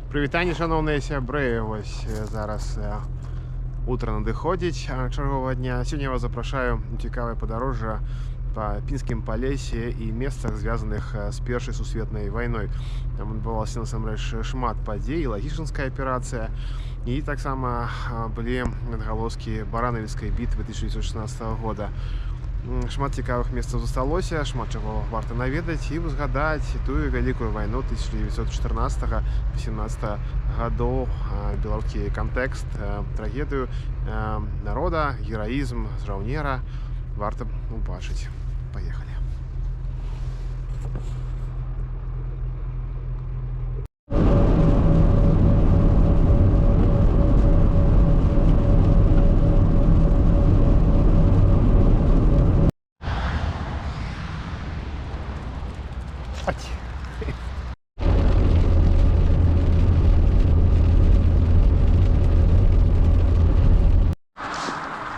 Прывітанне, шановныя сябры. Вось зараз утро надыходзіць чарговага дня. Сёння я вас запрашаю у цікавае падарожжа па пінскім палесе і месцах, звязаных з першай сусветнай вайной. Там адбывалася насамрэч шмат падзей, лагічынская аперацыя, і таксама былі адгалоскі баранавіцкай бітвы 1916 года. Шмат цікавых месцаў засталося, шмат чаго варта наведаць і узгадаць тую вялікую вайну 1914-18 гадоў, беларускі кантэкст, трагедыю народа, гераізм жаўнера варта убачыць. Паехалі.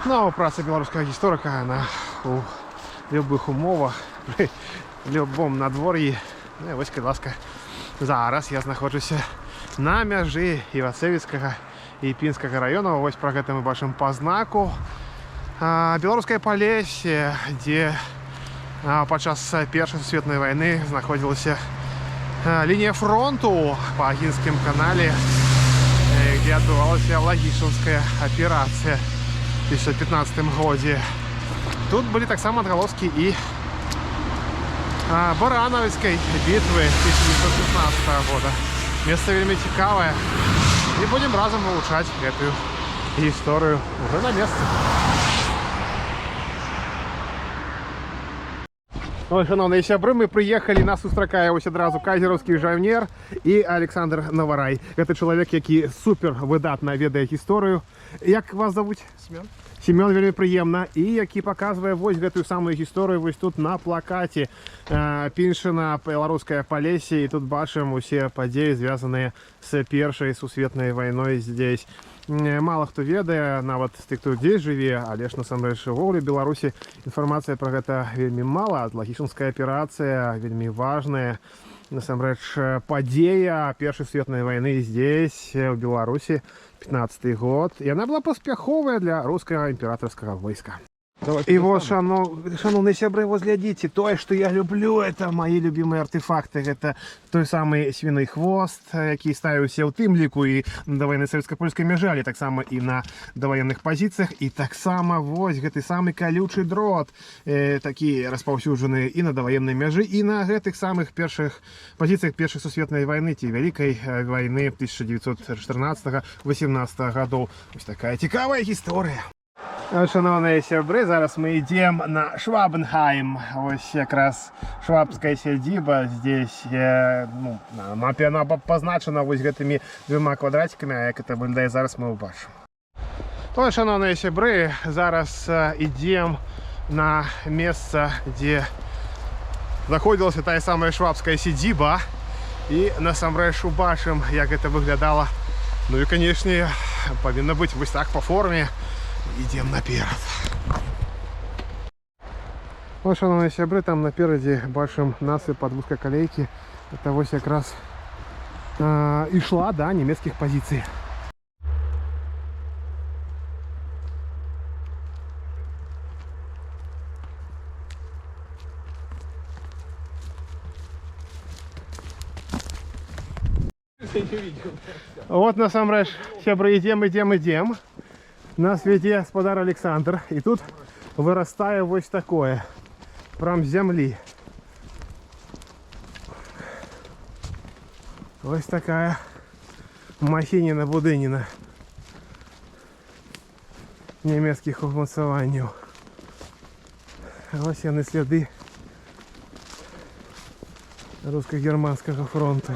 Ну, праца беларускага гісторыка, она у любых умовах, пры любом надвор'і. Вось, калі ласка, зараз я знаходжуся на мяжы Івацевіцкага і Пінскага раёнаў. Вось пра гэта мы бачым па знаку. Беларускае палесе, дзе падчас першай сусветнай вайны знаходзілася лінія фронту па Агінскім канале, дзе адбывалася лагічынская аперацыя в 1915 годзе. Тут былі таксама адгалоскі і баранавіцкай бітвы 1916 года. Месца вельмі цікавае, і будзем разам вывучаць гэтую гісторыю уже на месцы. Ой, шановныя сябры, мы прыехалі, нас сустракае вось адразу казераўскі жаўнер і Александр Наварай. Гэта чалавек, які супер выдатна ведае гісторыю. Як вас завуць? Семён. Семён, вельмі прыемна. І які паказвае вось гэтую самую гісторыю вось тут на плакаце. Піншына, беларускае палесе, і тут бачым усе падзеі, звязаныя з першай сусветнай вайной здесь. Мало хто ведае, нават з тых, хто здесь жыве, але ж насамрэч увогуле Беларусі інфармацыя пра гэта вельмі мала. Лагічынская аперацыя вельмі важная. Насамрэч падзея першай сусветнай вайны здесь, у Беларусі, 15 год. І яна была паспяховая для рускага імператарскага войска. И вот, шановные сябры, вот глядите, то, что я люблю, это мои любимые артефакты. Это той самый свиной хвост, який ставился в тым ліку и на довоенной советско-польской мяжі, так само и на довоенных позициях, и так само вот гэты самый колючий дрот, такие распаўсюджанные и на довоенной мяжі, и на гэтых самых перших позициях першей сусветной войны, те великой войны 1914-18 годов. Вот такая цікавая история. Шановні сябры, зараз мы ідем на Швабенхайм. Ось якраз швабская сядзіба здесь, ну, она позначена вось гэтымі двума квадратиками, а як это выглядае зараз мы убачым. Ось, шановні сябры, зараз ідем на месца, дзе знаходзілася тая самая швабская сядзіба, і насамрэч убачым, як гэта выглядала. Ну і, канешне, павінна быць вось так по форме. Идем наперед. Вот, шановные сябры, там напереди бачым насыпь ад вузкакалейкі. Это вось якраз і шла до нямецкіх позиций. Вот насамрэч, сябры, идем. Нас веде гаспадар Александр, и тут вырастае вось такое, прям з зямлі. Вось такая махініна-будыніна нямецкіх умацаванняў. Вось яны сляды руска-германскага фронту.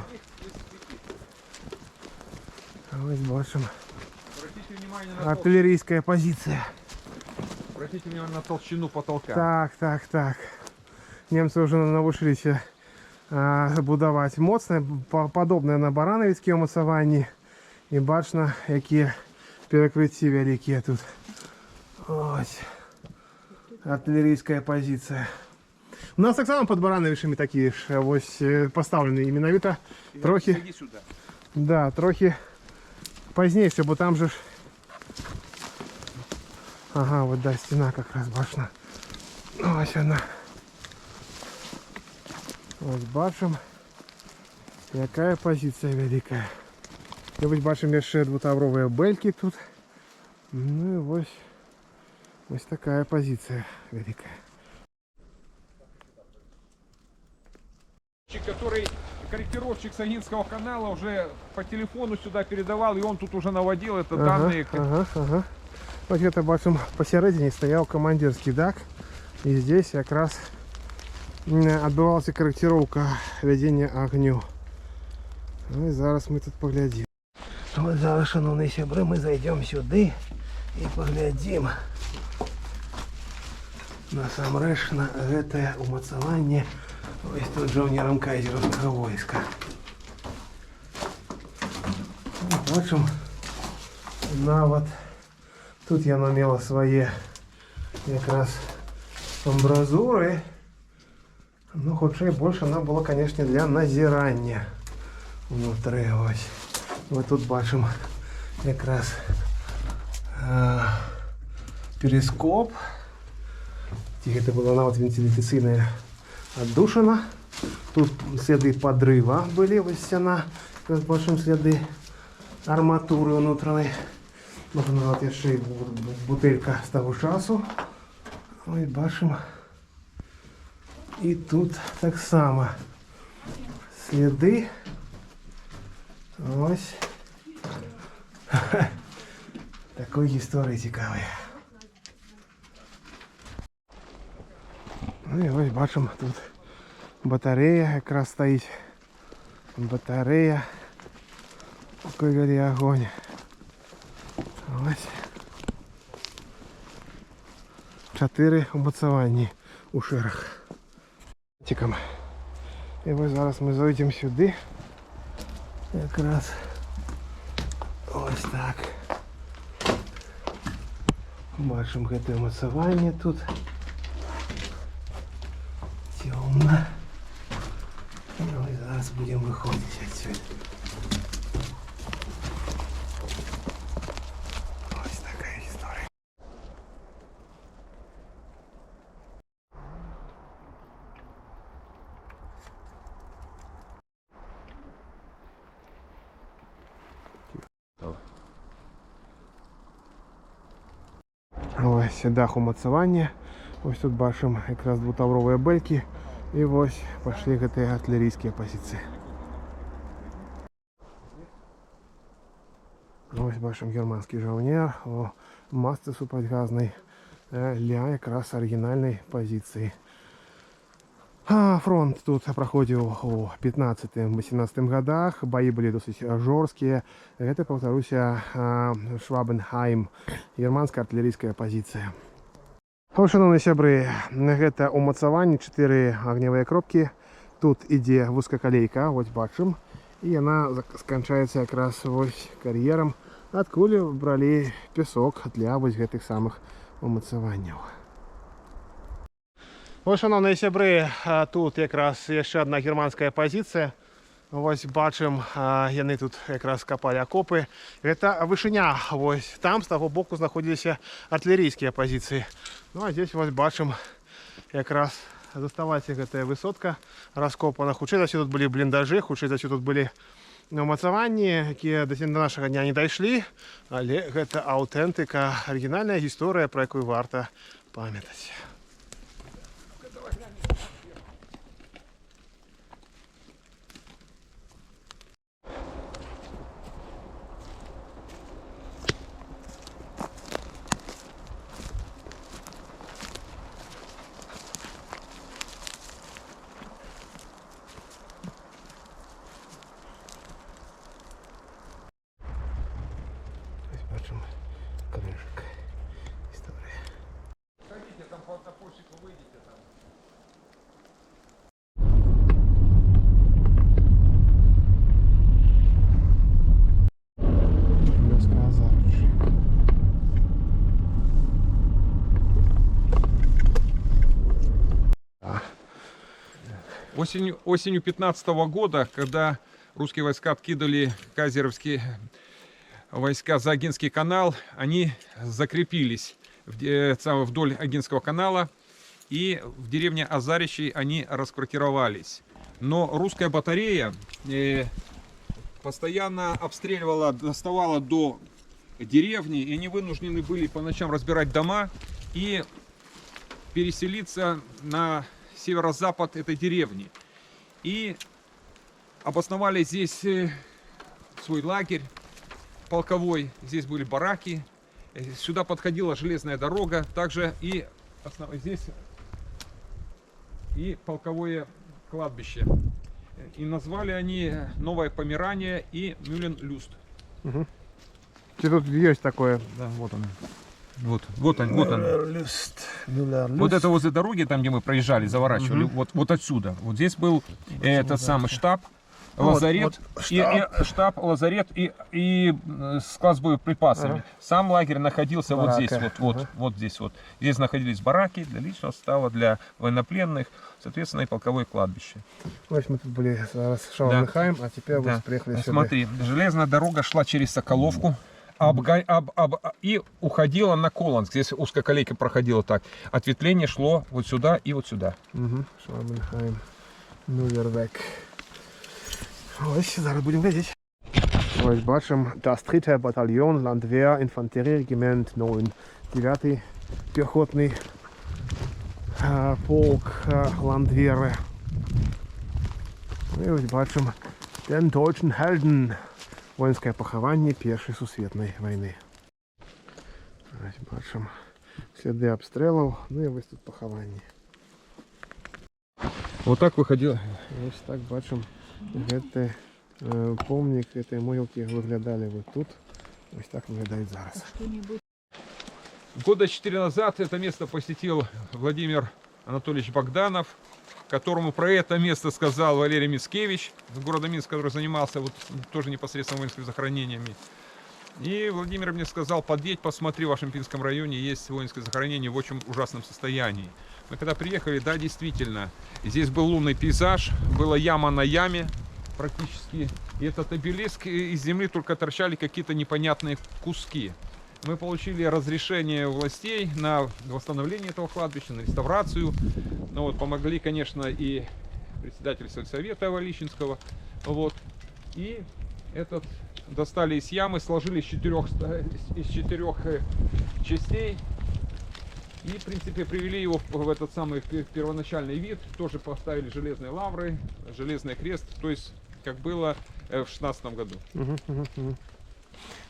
Вось бачым. Артиллерийская позиция. Обратите внимание на толщину потолка. Так. Немцы уже навучились будовать моцное, подобное на баранавіцкія умацаванні. І бачна, які перекрытці вялікія тут. Ось. Артиллерийская позиция. У нас таксама пад баранавічамі такія ж вось пастаўлены, і менавіта трохі Да, трохи пізніше, бо там же ж... Ага, вот да, стена как раз башна. Ось вона. Ось бачимо, яка позиція велика. І ось бачимо ще двутаврові бельки тут. Ну і ось така позиція велика. Который корректировщик Сагинского канала уже по телефону сюда передавал, и он тут уже наводил это данные. Ага. Ось где-то бачимо посередині стояв командирський дак. І здесь якраз відбувалася корректировка ведення огню. Ну і зараз ми тут поглядимо. Ось зараз, шановні сябри, ми зайдемо сюди і поглядимо насамрэч на гэтае умацаванне ось тут жаўнерам кайзераўскага войска. Бачым, нават тут яно мела свае якраз амбразуры. Ну, хутчэй больше она была, конечно, для назірання внутры. Ось. Вот тут бачым якраз перископ. Это была нават вентиляцыйная отдушина. Тут следы подрыва были, вот стена, как бачым следы арматуры внутренней. Вот нават яшчэ бутылька з таго часу. Ой, бачым. І тут так само следы. Ось. Такої історії цікавої. Ну і ось бачимо, тут батарея якраз стоїть. Батарея. Такий горі огонь. Ось. 4 умацування у ширах. Тікам. І ось зараз ми зайдемо сюди. Якраз ось так. Бачимо це умацування тут. Темно. Ну і зараз будемо виходити відсюди. Ось така історія. Ось дах умацування. Ось тут бачимо якраз двутаврові бельки. І ось пішли гэты артилерійські позиції. Ось бачимо германський жаўнер у масцы супрацьгазнай для якраз арыгінальнай позиції. Фронт тут проходил у 15-18 годах, бои были досить жорсткие. Это, повторюся, Швабенхайм, германская артиллерийская позиция. Шановні сябры, гэта умацаванне 4 агнявыя кропкі. Тут ідзе вузкакалейка, вось бачым, і яна сканчаецца якраз вось кар'ерам, адкуль бралі пясок для вось гэтых самых умацаванняў. Ось, шановні сябры, тут якраз яшчэ одна германская позиція. Ось бачым, яны тут якраз копали окопы. Гэта вышыня. Ось там з таго боку знаходзіліся артиллерийскія позиции. Ну а здесь вот бачым якраз заставалася гэтая высотка раскопана. Хутчэй за ўсё тут былі бліндажы, хутчэй за ўсё тут былі умацаванні, якія до нашага дня не дайшлі, але гэта аўтэнтыка, арыгінальная гісторыя, пра якую варта памятаць. Бачимо кришик. Історія. Ходите там по автопольщику, выйдите там. Вёска Азарович. Осенью 15 года, когда русские войска откидывали казеровские войска за Огинский канал, они закрепились вдоль Огинского канала, и в деревне Азарищи они расквартировались. Но русская батарея постоянно обстреливала, доставала до деревни, и они вынуждены были по ночам разбирать дома и переселиться на северо-запад этой деревни. И обосновали здесь свой лагерь полковой, здесь были бараки, сюда подходила железная дорога, также и здесь и полковое кладбище. И назвали они Новое Померание и Мюлен-Люст. Угу. Тут есть такое. Да, вот он. Вот он. Вот это возле дороги, там где мы проезжали, заворачивали, вот отсюда. Вот здесь был этот самый штаб, лазарет, штаб, лазарет и склад с боеприпасами. Сам лагерь находился вот здесь, вот здесь вот. Здесь находились бараки для личного состава, для военнопленных, соответственно, и полковое кладбище. Вот мы тут были отдыхаем, а теперь вы приехали сюда. Смотри, железная дорога шла через Соколовку. И уходила на Коланск. Здесь узкая колейка проходила так. Ответвление шло вот сюда и вот сюда. Швабенхайм, Нювервек. Ось, зараз будемо глядіти. Ось бачимо, das 3. батальйон Landwehr Infanterieregiment 9. піхотний полк Landwehr. І ось бачимо den deutschen Helden. Воинское похование Першої Сусветної війни. Ось бачимо сліди обстрілів, ну і ось тут поховання. Вот так выходило. Ось так бачимо, гэты помнік, гэтай могилки виглядали вот тут. Ось так виглядають зараз. Года 4 назад это место посетил Владимир Анатольевич Богданов, которому про это место сказал Валерий Мицкевич, из города Минск, который занимался вот тоже непосредственно воинскими захоронениями. И Владимир мне сказал: подъедь, посмотри, в вашем Пинском районе есть воинское захоронение в очень ужасном состоянии. Мы когда приехали, да, действительно, здесь был лунный пейзаж, была яма на яме практически, и этот обелиск, из земли только торчали какие-то непонятные куски. Мы получили разрешение у властей на восстановление этого кладбища, на реставрацию. Ну, вот, помогли, конечно, и председатель сельсовета Валищинского. Вот. И этот достали из ямы, сложили из четырех частей. И, в принципе, привели его в этот самый первоначальный вид. Тоже поставили железные лавры, железный крест. То есть, как было в 16 году.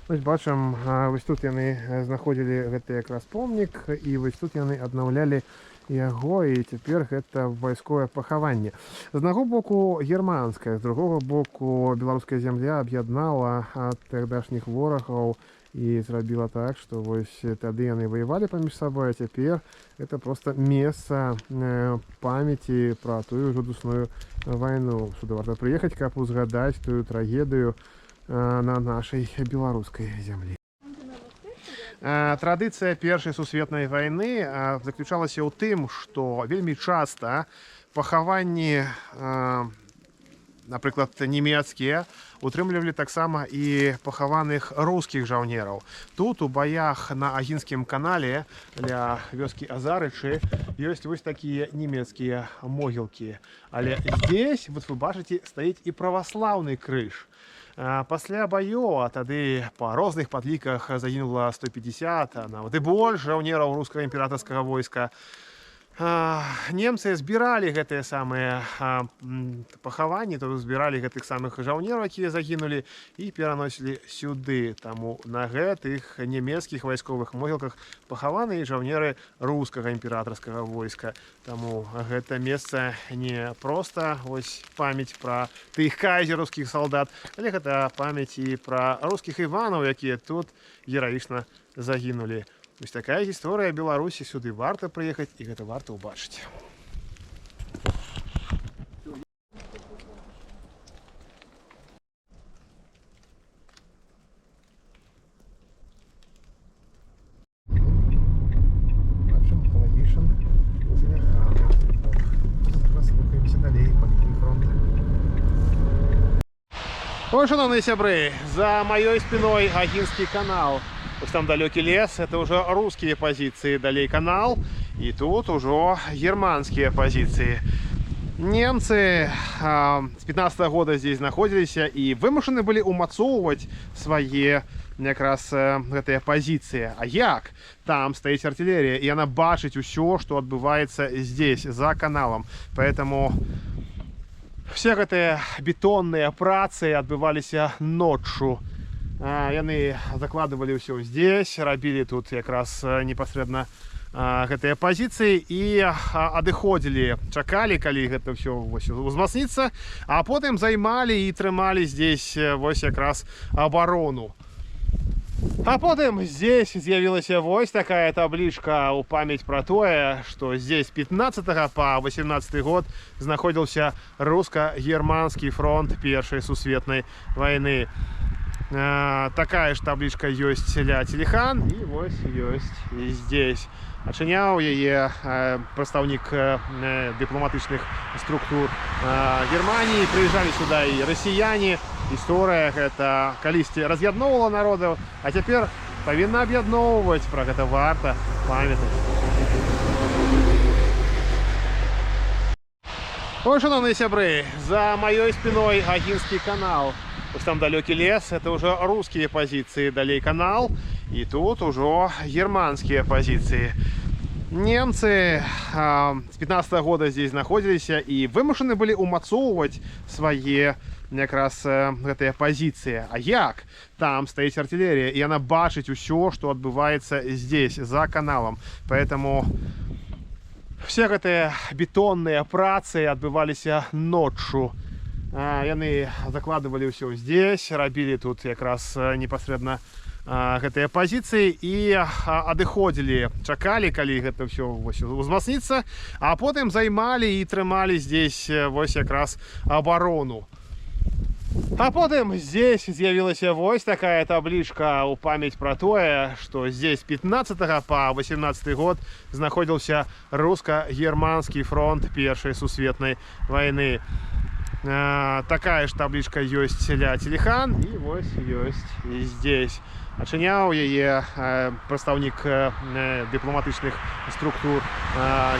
Ось бачимо, ось тут яны знаходзілі гэты якраз помнік, і вось тут яны аднаўлялі яго, і цяпер гэта вайсковае пахаванне. З аднаго боку германскае, з другога боку беларуская зямля аб'яднала ад тагдашніх ворагаў і зрабіла так, што вось тады яны ваявалі паміж сабой, а цяпер гэта проста месца памяці пра тую жудасную вайну. Сюды варта прыехаць, каб узгадаць тую трагедыю на нашей белорусской земле. Традыцыя Першай Сусветнай вайны заключалася ў тым, што вельмі часта пахаванні, напрыклад, нямецкія, утрымлівалі таксама і пахаваных рускіх жаўнераў. Тут у баях на Агінскім канале ля вёскі Азарычы ёсць вось такія нямецкія могілкі. Але здесь, вот вы бачыце, стаіць і праваслаўны крыж. Пасля баёў, а тады па розных падліках загінула 150, а нават і больш жаўнераў рускага імператарскага войска. Немцы збіралі гэтыя самыя пахаванні, то збіралі гэтых самых жаўнераў, якія загінулі, і пераносілі сюды. Таму на гэтых нямецкіх вайсковых могілках пахаваны і жаўнеры рускага імператарскага войска. Таму гэта месца не проста ось памяць пра тых кайзераўскіх салдат, але гэта памяць і пра рускіх іванаў, якія тут гераічна загінулі. Ось такая гісторыя Беларусі, сюды варта прыехаць, і гэта варта ўбачыць. Бачым Калагішин. Зараз рухаемся далей па лінії фронту. Ой, шановные сябры, за моей спиной Агинский канал. Вот там далекий лес, это уже русские позиции, далей канал. И тут уже германские позиции. Немцы с 15 года здесь находились и вымушены были умацоўваць свае якраз гэтыя пазіцыі. А як? Там стаіць артиллерия, и она бачыць усё, что отбывается здесь, за каналом. Поэтому все гэтыя бетонныя працы адбываліся ноччу. Яны закладывали ўсё здесь, рабілі тут якраз непасрэдна гэтыя пазіцыі і адыходзілі, чакалі, калі гэта ўсё узмацніцца, а потым займалі і трымалі здесь вось якраз абарону. А потым здесь з'явілася вось такая табличка ў памяць пра тое, што здесь 15 по 18 год знаходзіўся русско-германскі фронт Першай сусветнай вайны. Такая ж табличка ёсць ля Телехан, і вось ёсць і здесь. Ачыняў яе прадстаўнік дыпламатычных структур Германии. Прыязджалі сюда і расіяне. Гісторыя гэта калісьці раз'ядноўвала народаў, а цяпер павінна аб'ядноўваць. Пра гэта варта памятаць. Ой, шановные сябры, за моей спиной Агинский канал. Вот там далекий лес, это уже русские позиции, далей канал. И тут уже германские позиции. Немцы с 15 года здесь находились и вымушены были умацоўваць свае якраз гэтыя пазіцыі. А як? Там стаіць артиллерия, и она бачыць усё, что отбывается здесь, за каналом. Поэтому все гэтыя бетонныя працы адбываліся ноччу. Яны закладывали ўсё здесь, рабілі тут якраз непасрэдна гэтыя пазіцыі і адыходзілі, чакалі, калі гэта ўсё узмацніцца, а потым займалі і трымалі здесь вось якраз абарону. А потым здесь з'явілася вось такая табличка ў памяць пра тое, што здесь 15 по 18 год знаходзіўся русско-германскі фронт Першай сусветнай вайны. Такая ж табличка ёсць ля Телехан, і вось ёсць і здесь. Ачыняў яе прадстаўнік дыпламатычных структур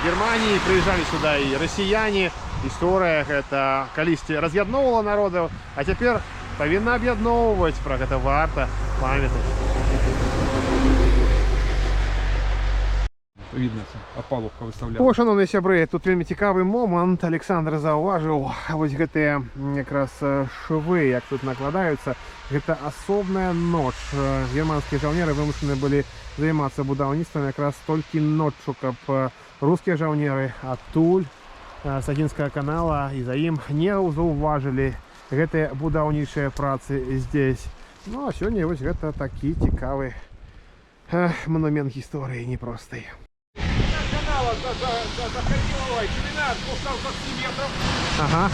Германии. Прыязджалі сюда і расіяне. Гісторыя гэта калісьці раз'ядноўвала народаў, а цяпер павінна аб'ядноўваць. Пра гэта варта памятаць. Видно, опалубка выставляла. О, шановные сябры, тут вельмі цікавы момант. Александр заўважыў вось гэтыя якраз швы, як тут накладаюцца. Гэта асобная ноч. Германскія жаўнеры вымушаны былі займацца будаўніцтвам якраз толькі ноччу, каб рускія жаўнеры адтуль з Агінскага канала і за ім не заўважылі гэтыя будаўнічыя працы здесь. Ну а сёння вось гэта такі цікавы монумент гісторыі непростай. Ширина 220 метров. Ага.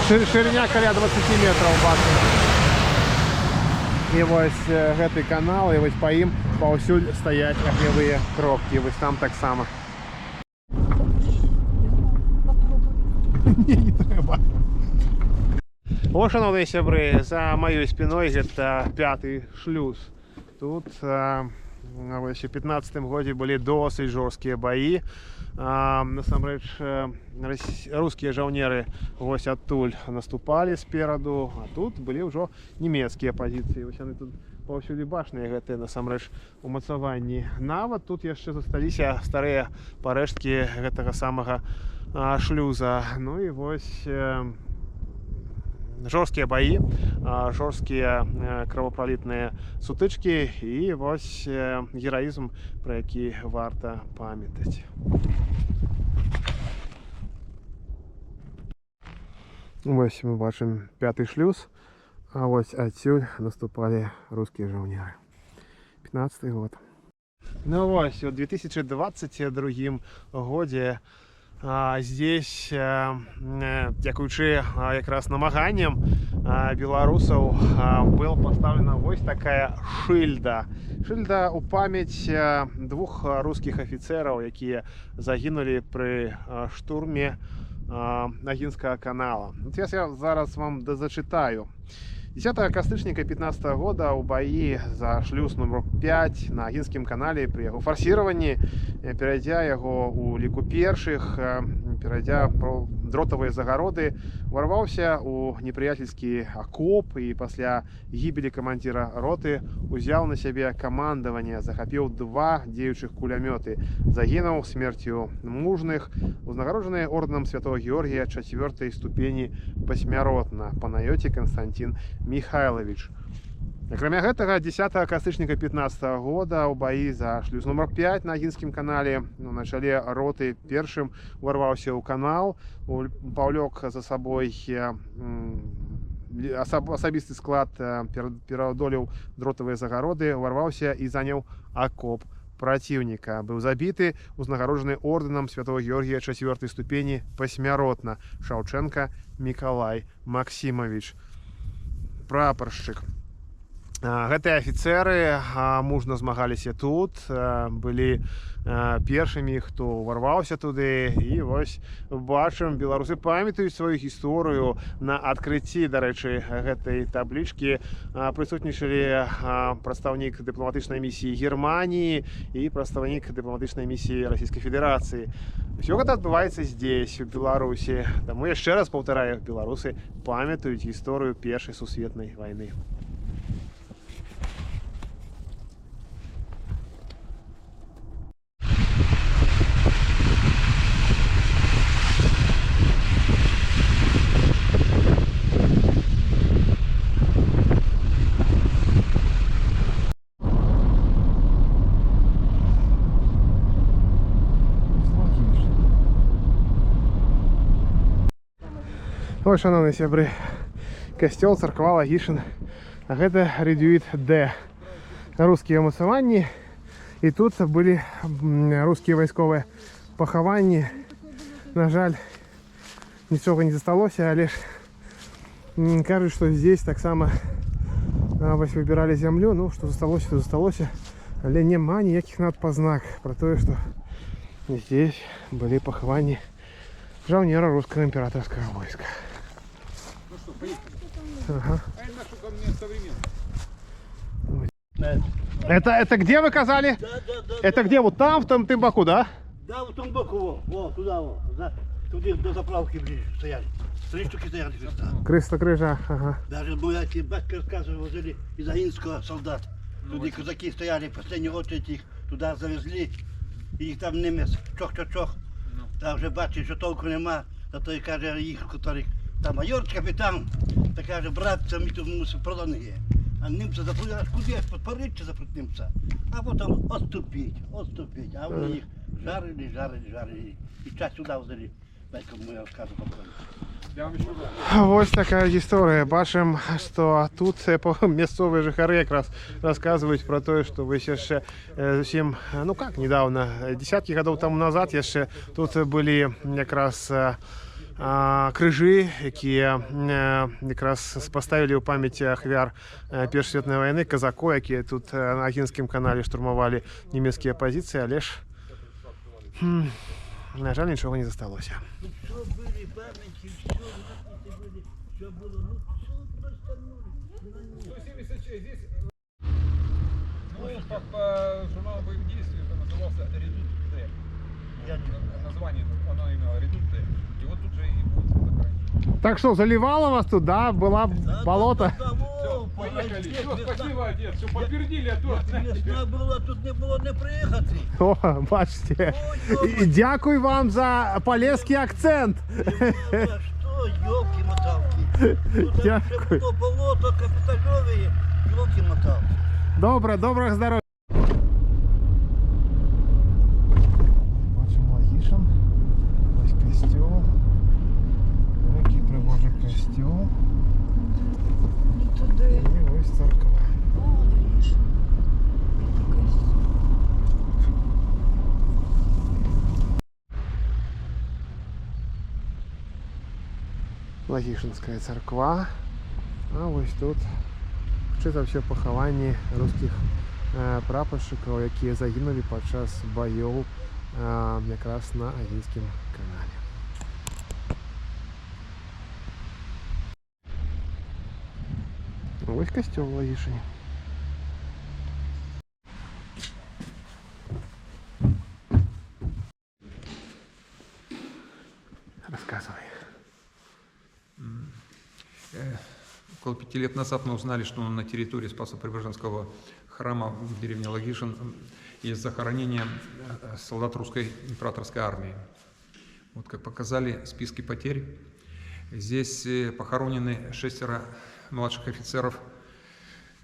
Шириня каля 20 метров бачу. І вось гэты канал, і вось па ім паўсюль стаяць агнявыя кропкі. Вось там таксама. Не трэба. О, шановныя сябры, за маёй спиной гэта 5-й шлюз. Тут вось у 15-м годзе былі досыць жорсткія баі. Насамрэч рускія жаўнеры вось адтуль наступалі спераду, а тут былі ўжо нямецкія пазіцыі. Вось яны тут паўсюль бачныя гэтыя насамрэч умацаванні. Нават тут яшчэ засталіся старыя парэшткі гэтага самага шлюза. Ну і вось жорсткія баі, жорсткія кровапралітныя сутычкі і вось гераізм, пра які варта памятаць. Вось мы бачым 5-й шлюз, а вось адсюль наступалі рускія жаўнеры. 15-й год. Ну вось, у 2022 годзе здесь, дзякуючы якраз намаганням беларусаў, была пастаўлена вось такая шыльда. Шыльда ў памяць 2 рускіх афіцэраў, якія загінулі пры штурме Агінскага канала. Вот я зараз вам зачитаю. 10 кастрычніка 15 года ў баі за шлюз нумар 5 на Агінскім канале пры яго фарсіраванні, перайдзя яго ў ліку першых, перайдзя дротавыя загароды, уварваўся ў непрыяцельскі акоп і пасля гібелі камандзіра роты узяў на сябе камандаванне, захапіў 2 дзеючых кулямёты, загінуў смерцю мужных, узнагароджаны ордэнам святого Георгія 4-й ступені пасмяротна Панайоці Константин Михайлович. Акрамя гэтага, 10 кастрычніка 15 года ў баі за шлюз нумар 5 на Агінскім канале на чале роты першым уварваўся ў канал, паўлёк за сабой асабісты склад, пераадолеў дротавыя загароды, уварваўся і заняў акоп праціўніка. Быў забіты, узнагароджаны ордэнам святого Георгія 4-й ступені пасмяротна Шаўчэнка Мікалай Максімавіч. Прапаршчык. Гэтыя афіцэры мужна змагаліся тут, былі першымі, хто ўварваўся туды, і вось бачым, беларусы памятаюць сваю гісторыю. На адкрыцці, дарэчы, гэтай таблічкі прысутнічалі прадстаўнік дыпламатычнай місіі Германіі і прадстаўнік дыпламатычнай місіі Расійскай Федэрацыі. Усё гэта адбываецца здесь, у Беларусі. Таму яшчэ раз паўтараю, беларусы памятаюць гісторыю Першай сусветнай вайны. Ось, шановні сябры, касцёл, царква Лагішын. А гэта рэдуіт Д. Рускія ўмацаванні. І тут былі рускія вайсковыя пахаванні. На жаль, нічога не засталося, але ж кажуць, што здесь таксама вось выбіралі зямлю. Ну, што засталося, то засталося. Але няма ніякіх надпазнак пра тое, што здесь былі пахаванні жаўнера рускага імператорскага войска. Ну что, поехали. Ага. А это нашу ко мне современную. Это где вы казали? Да. Это где? Вот там, в том боку, да? Да, в том боку, вот, туда, вот. Туди до заправки ближе стояли. 3 штуки стояли креста. Креста крыжа, ага. Даже мой отец, батька рассказывал, возили из Агинского солдат. Туди казаки стояли, в последнюю очередь их туда завезли. І їх там немець, чох-чох-чох. Та вже бачить, що толку нема. Та той каже, їх, який там майор, капітан, та каже, брат, це ми тут мусимо пролони. А німця запрутили, аж куди аж підпорить чи запрут німця. А потім отступить. А вони їх жарили. І час сюди взяли. Батько мені розказував про це. Вось такая гісторыя. Бачым, што тут мясцовыя жыхары якраз расказваюць пра тое, што вось яшчэ зусім, ну как, недавно, десяткі гадоў таму назад яшчэ тут былі якраз крыжы, якія якраз паставілі ў памяць ахвяр Першай сусветнай вайны, казакоў, якія тут на Агінскім канале штурмавалі нямецкія пазіцыі, але ж на жаль, нічога не засталося. Все были памяти, все надписи были, все было, ну все просто, ну... 176 здесь, ну, по журналу боевых действий это назывался Редут Т. Название, оно имело Редут Т. И вот тут же и будет заканчиваться. Так что, заливало вас тут, да? Была болото? Все, поехали. Все, спасибо, отец, что подтвердили, а то... Весна була, тут не було не приїхати. О, бачите. І дякую вам за полеський акцент. Що, йолки-моталки. Тут Дякую. ще було болото, капітальові, йолки-моталки. Добре, доброго здоров'я. Бачимо Лагішин. Ось костюл. Великий привожий костюл. Не туди. І ось церква. О, Лагішин. Лагішинская церква. А ось тут це все пахаванні рускіх прапоршчыкаў, якія загінулі падчас баёў якраз на Агінскім канале. Ну, ось костюм в Лагишине. Рассказывай. Около 5 лет назад мы узнали, что на территории Спасо-Преображенского храма в деревне Лагишин есть захоронение солдат русской императорской армии. Вот как показали списки потерь, здесь похоронены 6 младших офицеров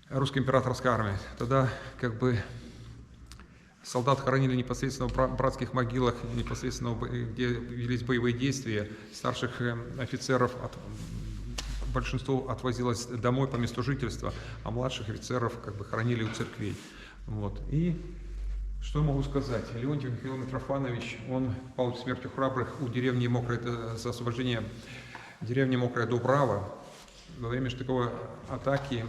русской императорской армии. Тогда как бы солдат хоронили непосредственно в братских могилах, непосредственно где велись боевые действия. Старших офицеров большинство отвозилось домой по месту жительства, а младших офицеров как бы хоронили у церквей. Вот. И что могу сказать? Леонтий Михаил Митрофанович, он пал смертью храбрых у деревни Мокрая, это за освобождение деревни Мокрая Дубрава. Во время штыковой атаки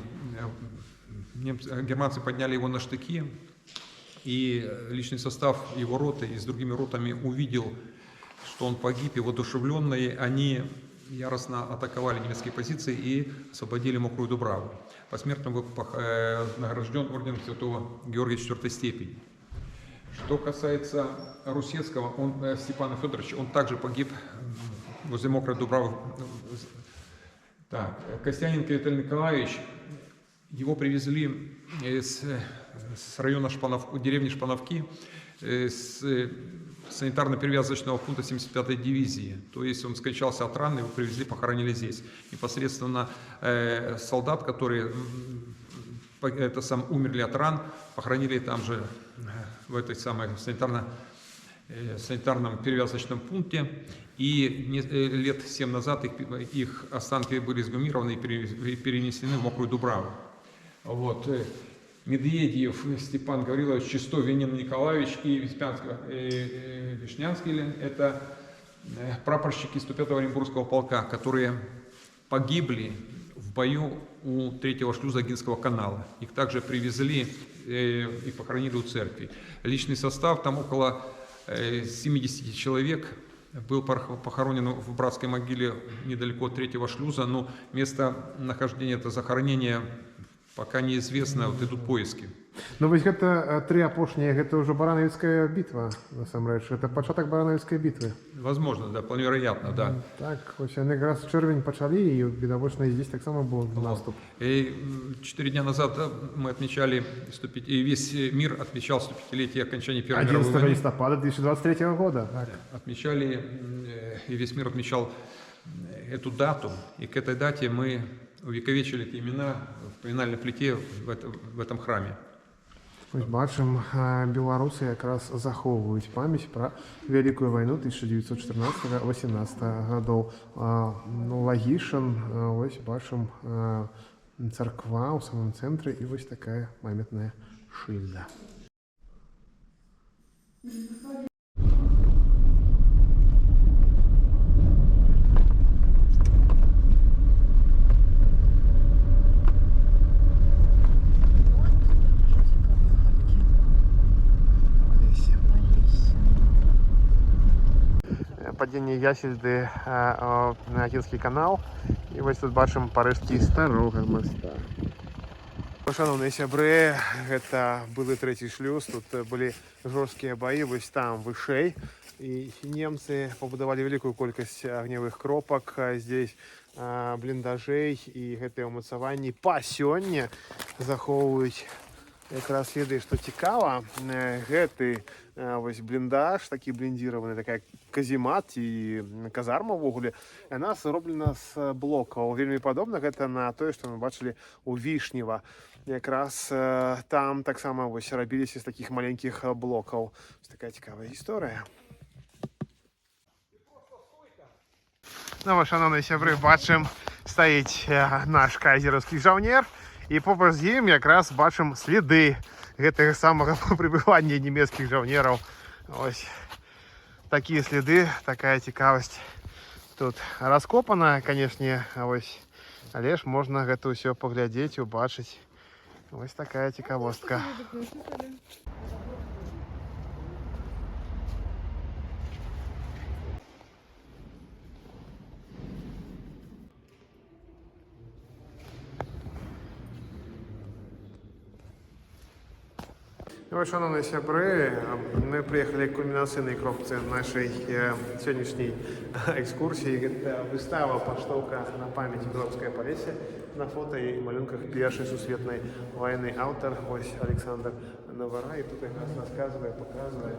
германцы подняли его на штыки, и личный состав его роты и с другими ротами увидел, что он погиб, и воодушевленные они яростно атаковали немецкие позиции и освободили Мокрую Дубраву. Посмертно был награжден орденом Святого Георгия 4 степени. Что касается Русецкого, Степана Федоровича, он также погиб возле Мокрой Дубравы. Так, Костяненко Виталий Николаевич, его привезли с района деревни Шпановки, с санитарно-перевязочного пункта 75-й дивизии. То есть он скончался от ран, его привезли, похоронили здесь. Непосредственно солдат, которые умерли от ран, похоронили там же, в этой самой санитарном перевязочном пункте. И лет 7 назад их останки были сгумированы и перенесены в Мокрую Дубраву. Вот. Медведев Степан Гаврилович, Чистов Венин Николаевич и Вишнянский, это прапорщики 105-го Оренбургского полка, которые погибли в бою у 3-го шлюза Гинского канала. Их также привезли и похоронили у церкви. Личный состав, там около 70 человек, был похоронен в братской могиле недалеко от 3-го шлюза, но место нахождения, это захоронение, пока неизвестно, вот идут поиски. Ну, вось гэта три апошнія, гэта ўжо баранавіцкая бітва, насамрэч. Это пачатак баранавіцкай бітвы. Возможно, да, вполне вероятно, да. Так, вось яны якраз чэрвень пачалі, і відавочна, і здесь таксама быў наступ. И 4 дня назад мы отмечали, и весь мир отмечал 105-летие окончания Первой мировой 11 войны. листопада 2023 года. Так. Отмечали, и весь мир отмечал эту дату, и к этой дате мы увековечили эти имена в поминальной плите в этом храме. Вось бачым, беларусы якраз захоўваюць памяць пра Вялікую вайну 1914-18 гадоў. Ну, Лагішин, вось бачым царква ў самым цэнтры і вось такая памятная шыльда. Падение Ясельды на Гінскі канал. І вось тут бачым парэшткі старога моста. Шановныя сябры, гэта былы 3-й шлюз. Тут былі жорсткія баі, вось там вышэй. І немцы пабудавалі вялікую колькасць агнявых кропак. Здесь бліндажэй і гэтыя ўмацаванні па сёння захоўваюць якраз следы, што цікава, гэты вось бліндаж, такі бліндзіраваны, такая каземат і казарма ўвогуле, яна зроблена з блокаў. Вельмі падобна гэта на тое, што мы бачылі ў Вішнева. Якраз там таксама вось рабіліся з такіх маленькіх блокаў. Такая цікавая гісторыя. Ну, вось, шановныя сябры, бачым, стаіць наш кайзераўскі жаўнер. І побач з ім якраз бачым следы гэтага самага прыбывання нямецкіх жаўнераў. Ось такія следы, такая цікавасць. Тут раскопана, канешне, ось, але ж можна гэта ўсё паглядзець, убачыць. Ось такая цікавостка. Ось, шановні сябри, ми приїхали к кульмінаційній кропці нашої сьогоднішньої екскурсії. Це вистава «Поштовка на пам'ять Білоруської Полісся» на фото і малюнках Першої Сусвітньої війни. Автор ось Александр Наварай. Тут якраз розказує, показує.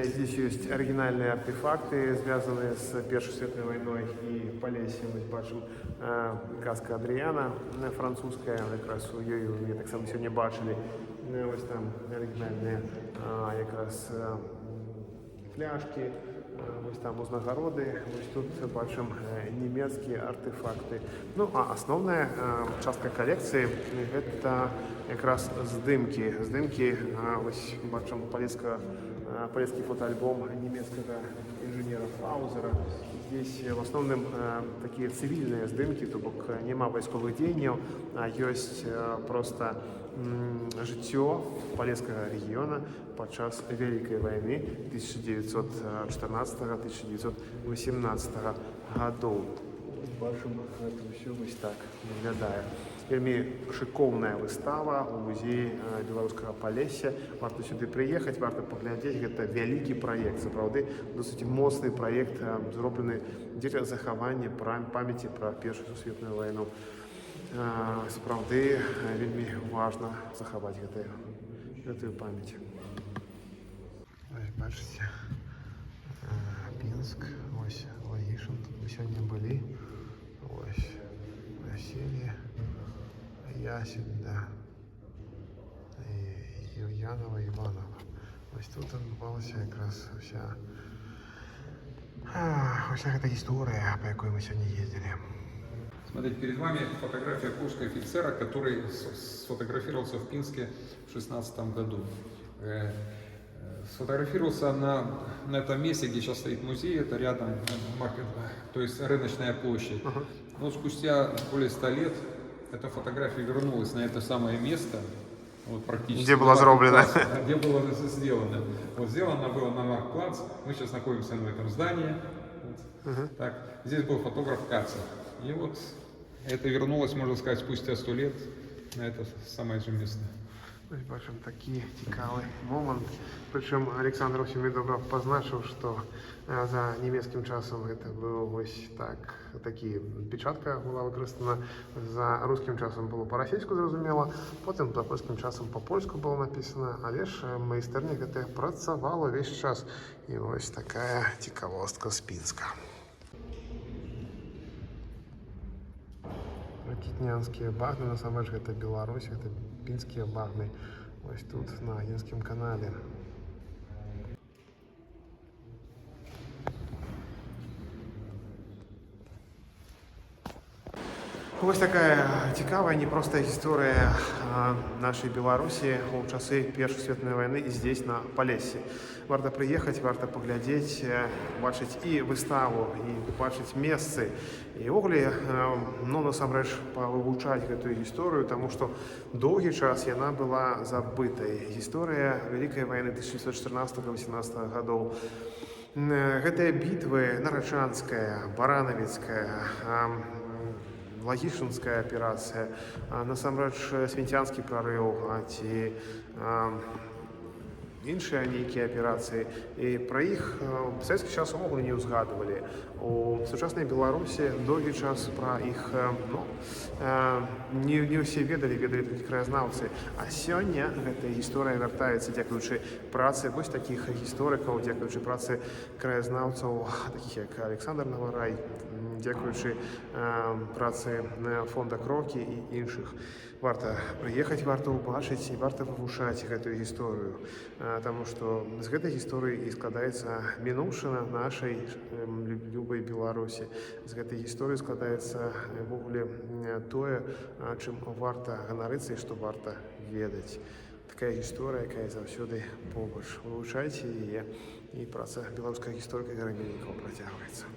Здесь есть оригинальные артефакты, связанные с Первой Световой войной и Полессием. Мы бачимо казка Адріана французька, якраз її ми так само сьогодні бачили. Ось там оригінальні якраз пляшки, ось там узнагороди, ось тут бачимо німецькі артефакти. Ну, а основна частка колекції – це якраз здимки. Здимки, ось бачимо поліський фотоальбом німецького інженера Фаузера. Здесь в основном такие цивильные здымки, то бок нема військових діянь, а есть просто життя Полесского региона подчас Великой войны 1914-1918 годов. Бачимо, це все ось так виглядає. Вельми шиковна вистава у музеї Білоруського Полісся. Варто сюди приїхати, варто поглядіти. Це великий проєкт. Справді, досить моцний проєкт, зроблений для заховання пам'яті про Першу Сусвітню війну. Справді, вельми важливо заховати цю пам'ять. Ось, бачите, Пінськ, ось Лагішин, тут ми сьогодні були. Ось, Василій, Ясень, да. І Юльянова, Іванова. Ось тут відбувалася якраз вся эта история, по якой мы сегодня ездили. Смотрите, перед вами фотография польского офицера, который сфотографировался в Пинске в 2016 году. Сфотографировался на этом месте, где сейчас стоит музей, это рядом маркет, то есть рыночная площадь. Но спустя более 100 лет эта фотография вернулась на это самое место, вот практически. Где была сделана? Где было сделано. Вот сделано было на Маркплац. Мы сейчас находимся в этом здании. Вот. Так, здесь был фотограф Кацев. И вот это вернулось, можно сказать, спустя 100 лет на это самое же место. Ось бачимо такий цікавий момент. Причому Олександр очень добре позначив, що за німецьким часом це було ось так, такі печатка була використана, за русским часом було по-російську зрозуміло, потім за польським часом по-польську було написано, але ж майстерня це працювало весь час. І ось така цікавостка з Пінська. Ракітнянські багни, насамрэч гэта Беларусь, гэта пінскія багны. Ось тут на Агінскім каналі. Ось така цікава, непроста історія нашої Білорусі у часи Першої світової війни здесь, на Полессі. Варто приїхати, варто поглядіти, бачити і виставу, і бачити місце. І ввогуле, ну, насамрэч, повивчати цю історію, тому що довгий час вона була забитою. Історія Великої війни 1914-18 годів. Гэтыя бітвы Нарачанская, Барановицкая, Лагішинская операція, насамрэч Свінцянський прорыв, ці іншыя нейкія аперацыі. І пра іх в савецкі час увогуле не ўзгадвалі. У сучаснай Беларусі доўгі час пра іх не ўсе ведалі толькі краязнаўцы. А сёння гэтая гісторыя вяртаецца дзякуючы працы вось такіх гісторыкаў, дзякуючы працы краязнаўцаў, такіх як Александр Наварай, дзякуючы працы фонда Крокі і іншых. Варта прыехаць, варта ўбачыць і варта вывучаць гэтую гісторыю, таму што з гэтай гісторыі і складаецца мінуўшчына нашай любой Беларусі. З гэтай гісторыі складаецца ўвогуле тое, чым варта ганарыцца і што варта ведаць. Такая гісторыя, якая заўсёды побач. Вывучайце яе, і праца беларускага гісторыка Гарамельнікова працягваецца.